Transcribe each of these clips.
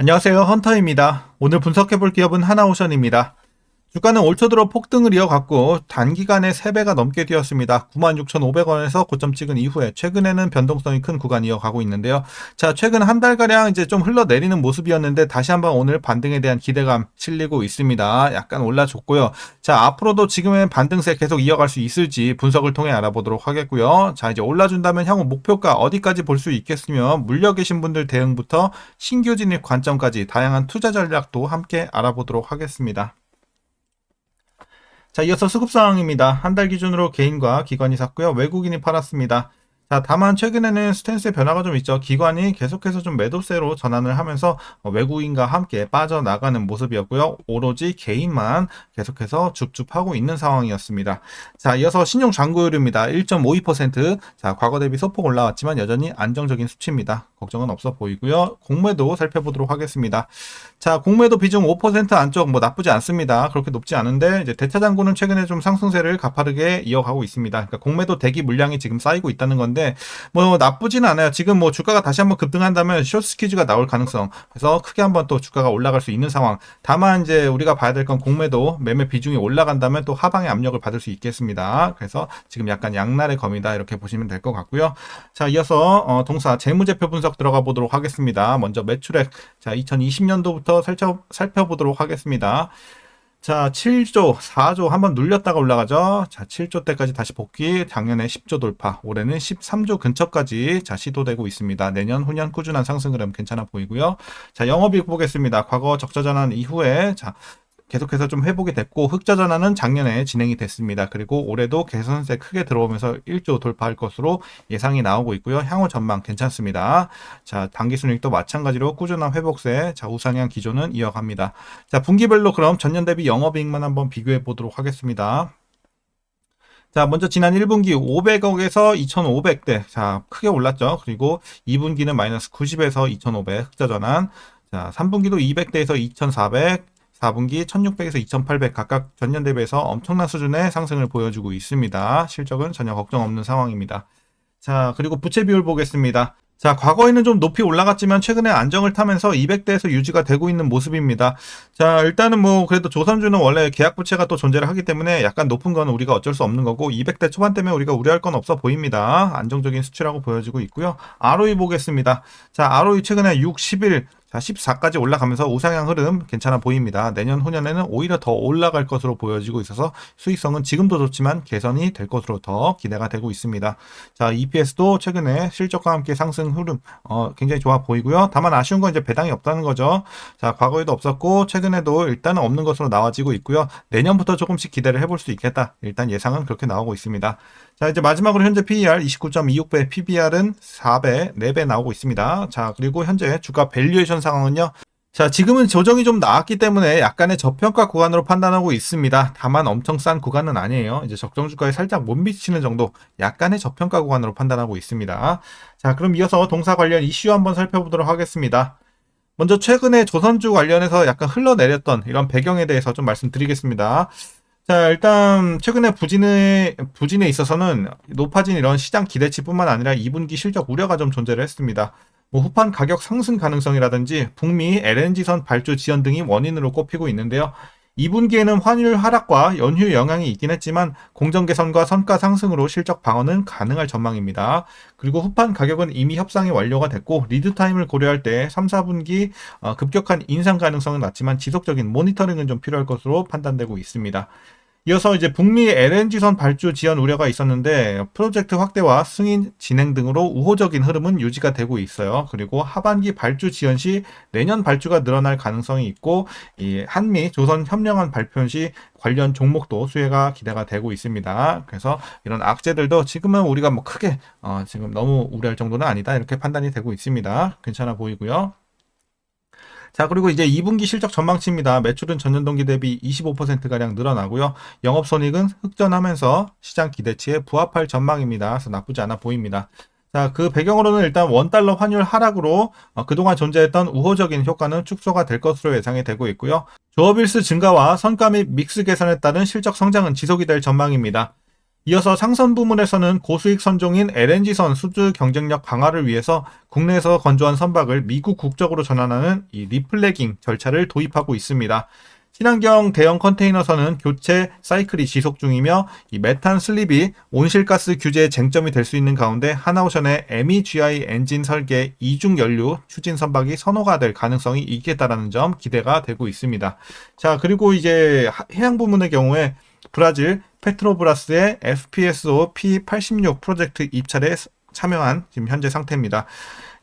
안녕하세요. 헌터입니다. 오늘 분석해볼 기업은 하나오션입니다. 주가는 올 초 들어 폭등을 이어갔고 단기간에 3배가 넘게 뛰었습니다. 96,500원에서 고점 찍은 이후에 최근에는 변동성이 큰 구간 이어가고 있는데요. 자, 최근 한 달가량 이제 좀 흘러내리는 모습이었는데 다시 한번 오늘 반등에 대한 기대감 실리고 있습니다. 약간 올라줬고요. 자, 앞으로도 지금의 반등세 계속 이어갈 수 있을지 분석을 통해 알아보도록 하겠고요. 자, 이제 올라준다면 향후 목표가 어디까지 볼 수 있겠으며 물려 계신 분들 대응부터 신규 진입 관점까지 다양한 투자 전략도 함께 알아보도록 하겠습니다. 자, 이어서 수급 상황입니다. 한 달 기준으로 개인과 기관이 샀고요. 외국인이 팔았습니다. 자, 다만 최근에는 스탠스의 변화가 좀 있죠. 기관이 계속해서 좀 매도세로 전환을 하면서 외국인과 함께 빠져나가는 모습이었고요. 오로지 개인만 계속해서 줍줍하고 있는 상황이었습니다. 자, 이어서 신용 잔고율입니다. 1.52%. 자, 과거 대비 소폭 올라왔지만 여전히 안정적인 수치입니다. 걱정은 없어 보이고요. 공매도 살펴보도록 하겠습니다. 자, 공매도 비중 5% 안쪽 뭐 나쁘지 않습니다. 그렇게 높지 않은데 이제 대차 잔고는 최근에 좀 상승세를 가파르게 이어가고 있습니다. 그러니까 공매도 대기 물량이 지금 쌓이고 있다는 건데 뭐 나쁘지는 않아요. 지금 뭐 주가가 다시 한번 급등한다면 숏 스퀴즈가 나올 가능성. 그래서 크게 한번 또 주가가 올라갈 수 있는 상황. 다만 이제 우리가 봐야 될 건 공매도 매매 비중이 올라간다면 또 하방의 압력을 받을 수 있겠습니다. 그래서 지금 약간 양날의 검이다 이렇게 보시면 될 것 같고요. 자, 이어서 동사 재무제표 분석 들어가 보도록 하겠습니다. 먼저 매출액. 자, 2020년도부터 살펴보도록 하겠습니다. 자, 7조, 4조 한번 눌렸다가 올라가죠. 자, 7조 때까지 다시 복귀, 작년에 10조 돌파, 올해는 13조 근처까지 자 시도되고 있습니다. 내년, 후년 꾸준한 상승 흐름 괜찮아 보이고요. 자, 영업이익 보겠습니다. 과거 적자 전환 이후에 자 계속해서 좀 회복이 됐고 흑자 전환은 작년에 진행이 됐습니다. 그리고 올해도 개선세 크게 들어오면서 1조 돌파할 것으로 예상이 나오고 있고요. 향후 전망 괜찮습니다. 자, 당기순이익도 마찬가지로 꾸준한 회복세, 자 우상향 기조는 이어갑니다. 자, 분기별로 그럼 전년 대비 영업이익만 한번 비교해 보도록 하겠습니다. 자, 먼저 지난 1분기 500억에서 2,500대. 자, 크게 올랐죠. 그리고 2분기는 마이너스 90에서 2,500 흑자 전환. 자, 3분기도 200대에서 2,400. 4분기 1600에서 2800 각각 전년 대비해서 엄청난 수준의 상승을 보여주고 있습니다. 실적은 전혀 걱정 없는 상황입니다. 자, 그리고 부채 비율 보겠습니다. 자, 과거에는 좀 높이 올라갔지만 최근에 안정을 타면서 200대에서 유지가 되고 있는 모습입니다. 자, 일단은 뭐 그래도 조선주는 원래 계약 부채가 또 존재를 하기 때문에 약간 높은 건 우리가 어쩔 수 없는 거고 200대 초반대면 우리가 우려할 건 없어 보입니다. 안정적인 수치라고 보여지고 있고요. ROE 보겠습니다. 자, ROE 최근에 6, 11, 자, 14까지 올라가면서 우상향 흐름 괜찮아 보입니다. 내년 후년에는 오히려 더 올라갈 것으로 보여지고 있어서 수익성은 지금도 좋지만 개선이 될 것으로 더 기대가 되고 있습니다. 자, EPS도 최근에 실적과 함께 상승 흐름 굉장히 좋아 보이고요. 다만 아쉬운 건 이제 배당이 없다는 거죠. 자, 과거에도 없었고 최근에도 일단은 없는 것으로 나와지고 있고요. 내년부터 조금씩 기대를 해볼 수 있겠다. 일단 예상은 그렇게 나오고 있습니다. 자, 이제 마지막으로 현재 PER 29.26배, PBR은 4배, 4배 나오고 있습니다. 자, 그리고 현재 주가 밸류에이션 상황은요. 자, 지금은 조정이 좀 나왔기 때문에 약간의 저평가 구간으로 판단하고 있습니다. 다만 엄청 싼 구간은 아니에요. 이제 적정 주가에 살짝 못 미치는 정도, 약간의 저평가 구간으로 판단하고 있습니다. 자, 그럼 이어서 동사 관련 이슈 한번 살펴보도록 하겠습니다. 먼저 최근에 조선주 관련해서 약간 흘러내렸던 이런 배경에 대해서 좀 말씀드리겠습니다. 자, 일단 최근에 부진에 있어서는 높아진 이런 시장 기대치뿐만 아니라 2분기 실적 우려가 좀 존재를 했습니다. 뭐 후판 가격 상승 가능성이라든지 북미 LNG선 발주 지연 등이 원인으로 꼽히고 있는데요. 2분기에는 환율 하락과 연휴 영향이 있긴 했지만 공정 개선과 선가 상승으로 실적 방어는 가능할 전망입니다. 그리고 후판 가격은 이미 협상이 완료가 됐고 리드 타임을 고려할 때 3, 4분기 급격한 인상 가능성은 낮지만 지속적인 모니터링은 좀 필요할 것으로 판단되고 있습니다. 이어서 이제 북미 LNG선 발주 지연 우려가 있었는데 프로젝트 확대와 승인 진행 등으로 우호적인 흐름은 유지가 되고 있어요. 그리고 하반기 발주 지연 시 내년 발주가 늘어날 가능성이 있고 이 한미 조선 협력안 발표 시 관련 종목도 수혜가 기대가 되고 있습니다. 그래서 이런 악재들도 지금은 우리가 뭐 크게 지금 너무 우려할 정도는 아니다 이렇게 판단이 되고 있습니다. 괜찮아 보이고요. 자, 그리고 이제 2분기 실적 전망치입니다. 매출은 전년 동기 대비 25%가량 늘어나고요. 영업손익은 흑전하면서 시장 기대치에 부합할 전망입니다. 그래서 나쁘지 않아 보입니다. 자, 그 배경으로는 일단 원달러 환율 하락으로 그동안 존재했던 우호적인 효과는 축소가 될 것으로 예상이 되고 있고요. 조업일수 증가와 선가 및 믹스 개선에 따른 실적 성장은 지속이 될 전망입니다. 이어서 상선 부문에서는 고수익 선종인 LNG선 수주 경쟁력 강화를 위해서 국내에서 건조한 선박을 미국 국적으로 전환하는 이 리플래깅 절차를 도입하고 있습니다. 친환경 대형 컨테이너선은 교체 사이클이 지속 중이며 이 메탄 슬립이 온실가스 규제의 쟁점이 될 수 있는 가운데 하나오션의 MEGI 엔진 설계 이중 연료 추진 선박이 선호가 될 가능성이 있겠다라는 점 기대가 되고 있습니다. 자, 그리고 이제 해양 부문의 경우에 브라질 페트로브라스의 FPSO P86 프로젝트 입찰에 참여한 지금 현재 상태입니다.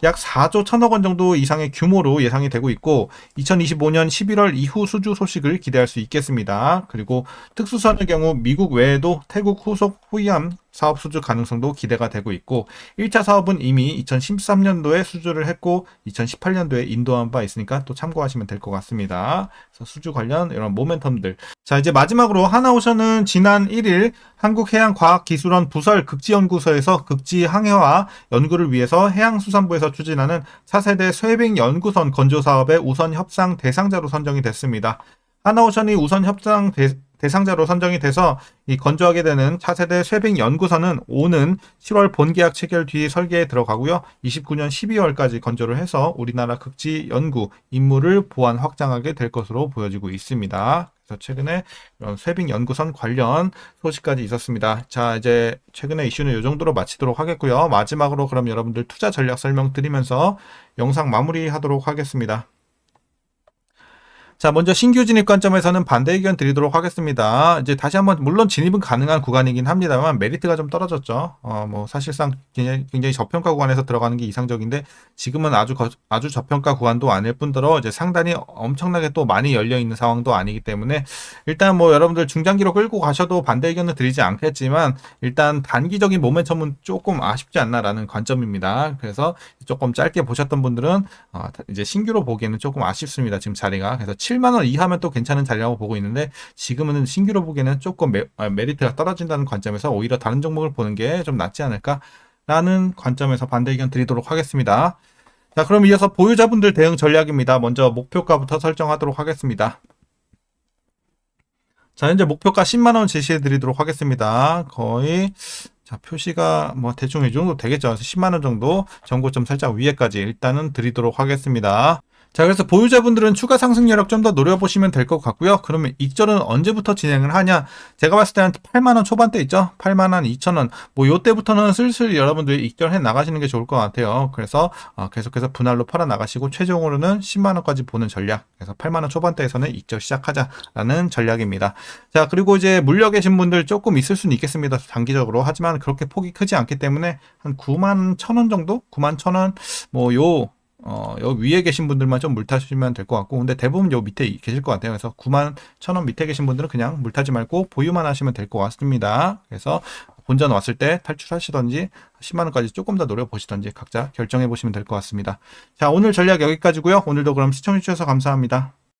약 4조 1천억 원 정도 이상의 규모로 예상이 되고 있고 2025년 11월 이후 수주 소식을 기대할 수 있겠습니다. 그리고 특수선의 경우 미국 외에도 태국 후속 후이암 사업 수주 가능성도 기대가 되고 있고 1차 사업은 이미 2013년도에 수주를 했고 2018년도에 인도한 바 있으니까 또 참고하시면 될 것 같습니다. 그래서 수주 관련 이런 모멘텀들. 자, 이제 마지막으로 하나오션은 지난 1일 한국해양과학기술원 부설 극지연구소에서 극지항해화 연구를 위해서 해양수산부에서 추진하는 차세대 쇠빙 연구선 건조 사업의 우선 협상 대상자로 선정이 됐습니다. 하나오션이 우선 협상 대상자로 선정이 돼서 이 건조하게 되는 차세대 쇠빙 연구선은 오는 7월 본계약 체결 뒤 설계에 들어가고요. 29년 12월까지 건조를 해서 우리나라 극지 연구 임무를 보완 확장하게 될 것으로 보여지고 있습니다. 그래서 최근에 이런 쇠빙 연구선 관련 소식까지 있었습니다. 자, 이제 최근에 이슈는 이 정도로 마치도록 하겠고요. 마지막으로 그럼 여러분들 투자 전략 설명드리면서 영상 마무리하도록 하겠습니다. 자, 먼저 신규 진입 관점에서는 반대 의견 드리도록 하겠습니다. 이제 다시 한번, 물론 진입은 가능한 구간이긴 합니다만, 메리트가 좀 떨어졌죠. 사실상 굉장히 저평가 구간에서 들어가는 게 이상적인데, 지금은 아주 저평가 구간도 아닐 뿐더러, 이제 상단이 엄청나게 또 많이 열려있는 상황도 아니기 때문에, 일단 뭐 여러분들 중장기로 끌고 가셔도 반대 의견은 드리지 않겠지만, 일단 단기적인 모멘텀은 조금 아쉽지 않나라는 관점입니다. 그래서 조금 짧게 보셨던 분들은, 이제 신규로 보기에는 조금 아쉽습니다. 지금 자리가. 그래서 7만원 이하면 또 괜찮은 자리라고 보고 있는데 지금은 신규로 보기에는 조금 메리트가 떨어진다는 관점에서 오히려 다른 종목을 보는 게 좀 낫지 않을까라는 관점에서 반대 의견 드리도록 하겠습니다. 자, 그럼 이어서 보유자분들 대응 전략입니다. 먼저 목표가부터 설정하도록 하겠습니다. 자, 현재 목표가 10만원 제시해 드리도록 하겠습니다. 거의 자, 표시가 뭐 대충 이 정도 되겠죠. 10만원 정도 정고점 살짝 위에까지 일단은 드리도록 하겠습니다. 자, 그래서 보유자분들은 추가 상승 여력 좀 더 노려보시면 될 것 같고요. 그러면 익절은 언제부터 진행을 하냐? 제가 봤을 때는 8만원 초반대 있죠? 8만원, 2천원. 뭐 요때부터는 슬슬 여러분들이 익절해 나가시는 게 좋을 것 같아요. 그래서 계속해서 분할로 팔아 나가시고 최종으로는 10만원까지 보는 전략. 그래서 8만원 초반대에서는 익절 시작하자라는 전략입니다. 자, 그리고 이제 물려 계신 분들 조금 있을 수는 있겠습니다. 단기적으로. 하지만 그렇게 폭이 크지 않기 때문에 한 9만 1천원 정도? 9만 1천원? 요 위에 계신 분들만 좀 물타시면 될 것 같고, 근데 대부분 요 밑에 계실 것 같아요. 그래서 9만 1천원 밑에 계신 분들은 그냥 물타지 말고 보유만 하시면 될 것 같습니다. 그래서 본전 왔을 때 탈출하시던지 10만원까지 조금 더 노려보시던지 각자 결정해 보시면 될 것 같습니다. 자, 오늘 전략 여기까지고요. 오늘도 그럼 시청해주셔서 감사합니다.